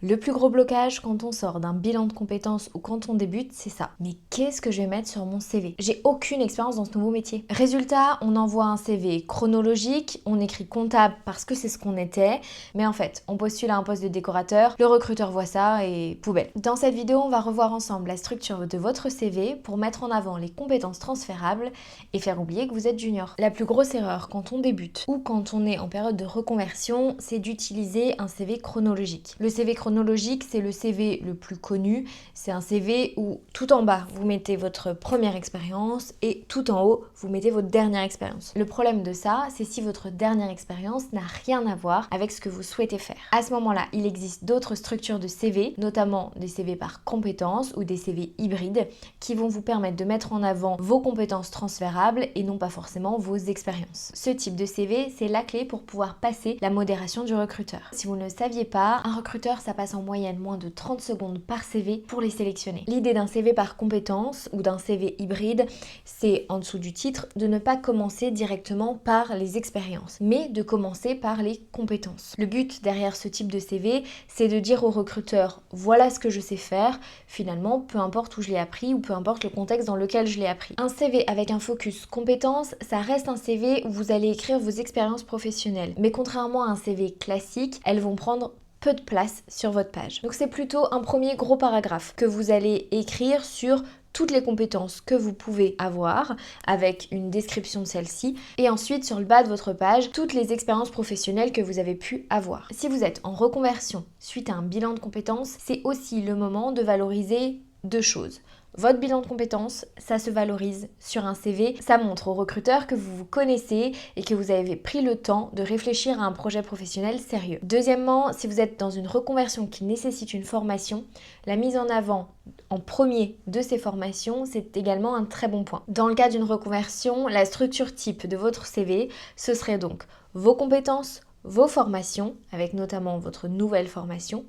Le plus gros blocage quand on sort d'un bilan de compétences ou quand on débute, c'est ça. Mais qu'est-ce que je vais mettre sur mon CV? J'ai aucune expérience dans ce nouveau métier. Résultat, on envoie un CV chronologique, on écrit comptable parce que c'est ce qu'on était, mais en fait, on postule à un poste de décorateur, le recruteur voit ça et poubelle. Dans cette vidéo, on va revoir ensemble la structure de votre CV pour mettre en avant les compétences transférables et faire oublier que vous êtes junior. La plus grosse erreur quand on débute ou quand on est en période de reconversion, c'est d'utiliser un CV chronologique. Le CV chronologique, c'est le CV le plus connu. C'est un CV où tout en bas, vous mettez votre première expérience et tout en haut, vous mettez votre dernière expérience. Le problème de ça, c'est si votre dernière expérience n'a rien à voir avec ce que vous souhaitez faire. À ce moment-là, il existe d'autres structures de CV, notamment des CV par compétences ou des CV hybrides, qui vont vous permettre de mettre en avant vos compétences transférables et non pas forcément vos expériences. Ce type de CV, c'est la clé pour pouvoir passer la modération du recruteur. Si vous ne le saviez pas, un recruteur, ça passe en moyenne moins de 30 secondes par CV pour les sélectionner. L'idée d'un CV par compétence ou d'un CV hybride, c'est en dessous du titre de ne pas commencer directement par les expériences, mais de commencer par les compétences. Le but derrière ce type de CV, c'est de dire au recruteur, voilà ce que je sais faire, finalement, peu importe où je l'ai appris ou peu importe le contexte dans lequel je l'ai appris. Un CV avec un focus compétences, ça reste un CV où vous allez écrire vos expériences professionnelles. Mais contrairement à un CV classique, elles vont prendre peu de place sur votre page. Donc c'est plutôt un premier gros paragraphe que vous allez écrire sur toutes les compétences que vous pouvez avoir avec une description de celle-ci et ensuite sur le bas de votre page toutes les expériences professionnelles que vous avez pu avoir. Si vous êtes en reconversion suite à un bilan de compétences, c'est aussi le moment de valoriser deux choses. Votre bilan de compétences, ça se valorise sur un CV, ça montre au recruteur que vous vous connaissez et que vous avez pris le temps de réfléchir à un projet professionnel sérieux. Deuxièmement, si vous êtes dans une reconversion qui nécessite une formation, la mise en avant en premier de ces formations, c'est également un très bon point. Dans le cas d'une reconversion, la structure type de votre CV, ce serait donc vos compétences, vos formations, avec notamment votre nouvelle formation,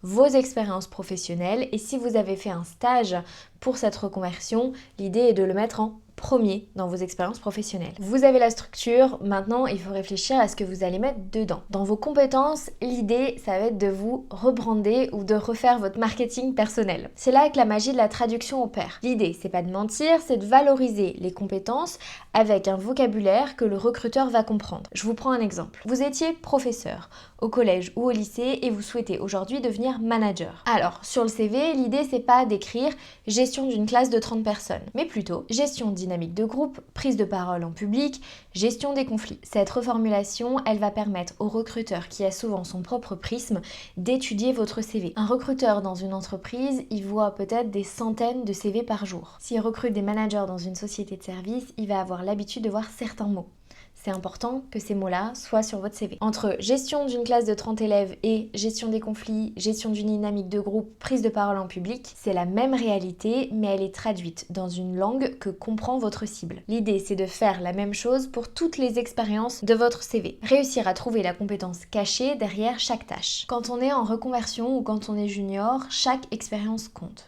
vos expériences professionnelles et si vous avez fait un stage pour cette reconversion, l'idée est de le mettre en premier dans vos expériences professionnelles. Vous avez la structure, maintenant il faut réfléchir à ce que vous allez mettre dedans. Dans vos compétences, l'idée ça va être de vous rebrander ou de refaire votre marketing personnel. C'est là que la magie de la traduction opère. L'idée c'est pas de mentir, c'est de valoriser les compétences avec un vocabulaire que le recruteur va comprendre. Je vous prends un exemple. Vous étiez professeur au collège ou au lycée et vous souhaitez aujourd'hui devenir manager. Alors, sur le CV, l'idée c'est pas d'écrire gestion d'une classe de 30 personnes, mais plutôt gestion dynamique de groupe, prise de parole en public, gestion des conflits. Cette reformulation, elle va permettre au recruteur qui a souvent son propre prisme d'étudier votre CV. Un recruteur dans une entreprise, il voit peut-être des centaines de CV par jour. S'il recrute des managers dans une société de service, il va avoir l'habitude de voir certains mots. C'est important que ces mots-là soient sur votre CV. Entre gestion d'une classe de 30 élèves et gestion des conflits, gestion d'une dynamique de groupe, prise de parole en public, c'est la même réalité, mais elle est traduite dans une langue que comprend votre cible. L'idée, c'est de faire la même chose pour toutes les expériences de votre CV. Réussir à trouver la compétence cachée derrière chaque tâche. Quand on est en reconversion ou quand on est junior, chaque expérience compte.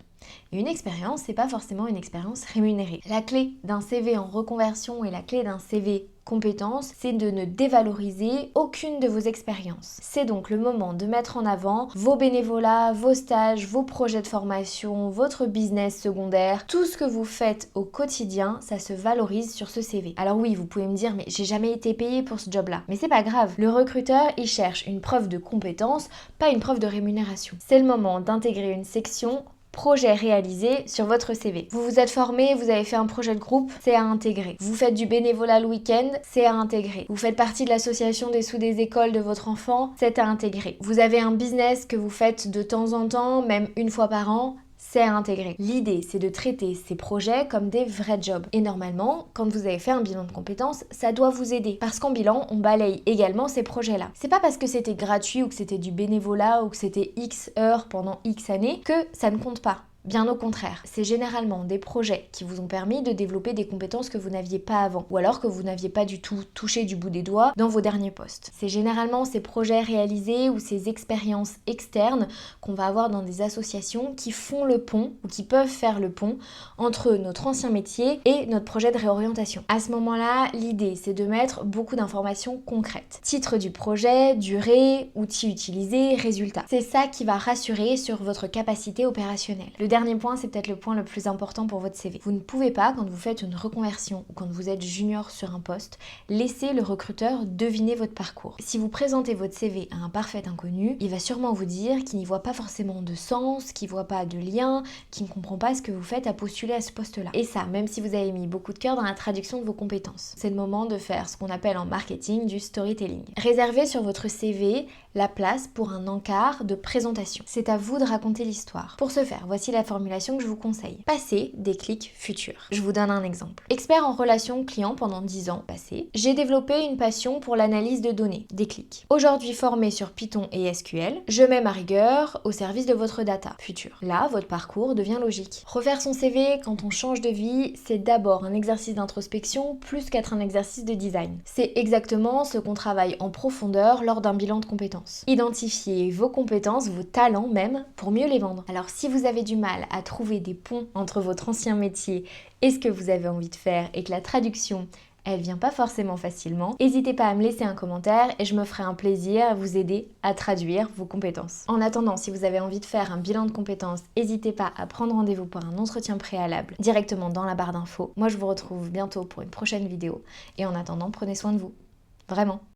Et une expérience, c'est pas forcément une expérience rémunérée. La clé d'un CV en reconversion et la clé d'un CV compétences, c'est de ne dévaloriser aucune de vos expériences. C'est donc le moment de mettre en avant vos bénévolats, vos stages, vos projets de formation, votre business secondaire, tout ce que vous faites au quotidien, ça se valorise sur ce CV. Alors oui, vous pouvez me dire, mais j'ai jamais été payé pour ce job-là. Mais c'est pas grave, le recruteur, il cherche une preuve de compétence, pas une preuve de rémunération. C'est le moment d'intégrer une section projet réalisé sur votre CV. Vous vous êtes formé, vous avez fait un projet de groupe, c'est à intégrer. Vous faites du bénévolat le week-end, c'est à intégrer. Vous faites partie de l'association des sous des écoles de votre enfant, c'est à intégrer. Vous avez un business que vous faites de temps en temps, même une fois par an, c'est à intégrer. L'idée, c'est de traiter ces projets comme des vrais jobs. Et normalement, quand vous avez fait un bilan de compétences, ça doit vous aider. Parce qu'en bilan, on balaye également ces projets-là. C'est pas parce que c'était gratuit ou que c'était du bénévolat ou que c'était X heures pendant X années que ça ne compte pas. Bien au contraire, c'est généralement des projets qui vous ont permis de développer des compétences que vous n'aviez pas avant, ou alors que vous n'aviez pas du tout touché du bout des doigts dans vos derniers postes. C'est généralement ces projets réalisés ou ces expériences externes qu'on va avoir dans des associations qui font le pont, ou qui peuvent faire le pont, entre notre ancien métier et notre projet de réorientation. À ce moment-là, l'idée, c'est de mettre beaucoup d'informations concrètes. Titre du projet, durée, outils utilisés, résultats. C'est ça qui va rassurer sur votre capacité opérationnelle. Le dernier point, c'est peut-être le point le plus important pour votre CV. Vous ne pouvez pas, quand vous faites une reconversion ou quand vous êtes junior sur un poste, laisser le recruteur deviner votre parcours. Si vous présentez votre CV à un parfait inconnu, il va sûrement vous dire qu'il n'y voit pas forcément de sens, qu'il ne voit pas de lien, qu'il ne comprend pas ce que vous faites à postuler à ce poste-là. Et ça, même si vous avez mis beaucoup de cœur dans la traduction de vos compétences. C'est le moment de faire ce qu'on appelle en marketing du storytelling. Réservez sur votre CV la place pour un encart de présentation. C'est à vous de raconter l'histoire. Pour ce faire, voici la formulation que je vous conseille. Passé, déclic, futur. Je vous donne un exemple. Expert en relations clients pendant 10 ans, passé. J'ai développé une passion pour l'analyse de données, déclic. Aujourd'hui formé sur Python et SQL, je mets ma rigueur au service de votre data, futur. Là, votre parcours devient logique. Refaire son CV quand on change de vie, c'est d'abord un exercice d'introspection plus qu'être un exercice de design. C'est exactement ce qu'on travaille en profondeur lors d'un bilan de compétences. Identifiez vos compétences, vos talents même, pour mieux les vendre. Alors si vous avez du mal à trouver des ponts entre votre ancien métier et ce que vous avez envie de faire et que la traduction elle vient pas forcément facilement, n'hésitez pas à me laisser un commentaire et je me ferai un plaisir à vous aider à traduire vos compétences. En attendant, si vous avez envie de faire un bilan de compétences, n'hésitez pas à prendre rendez-vous pour un entretien préalable directement dans la barre d'infos. Moi je vous retrouve bientôt pour une prochaine vidéo et en attendant, prenez soin de vous. Vraiment.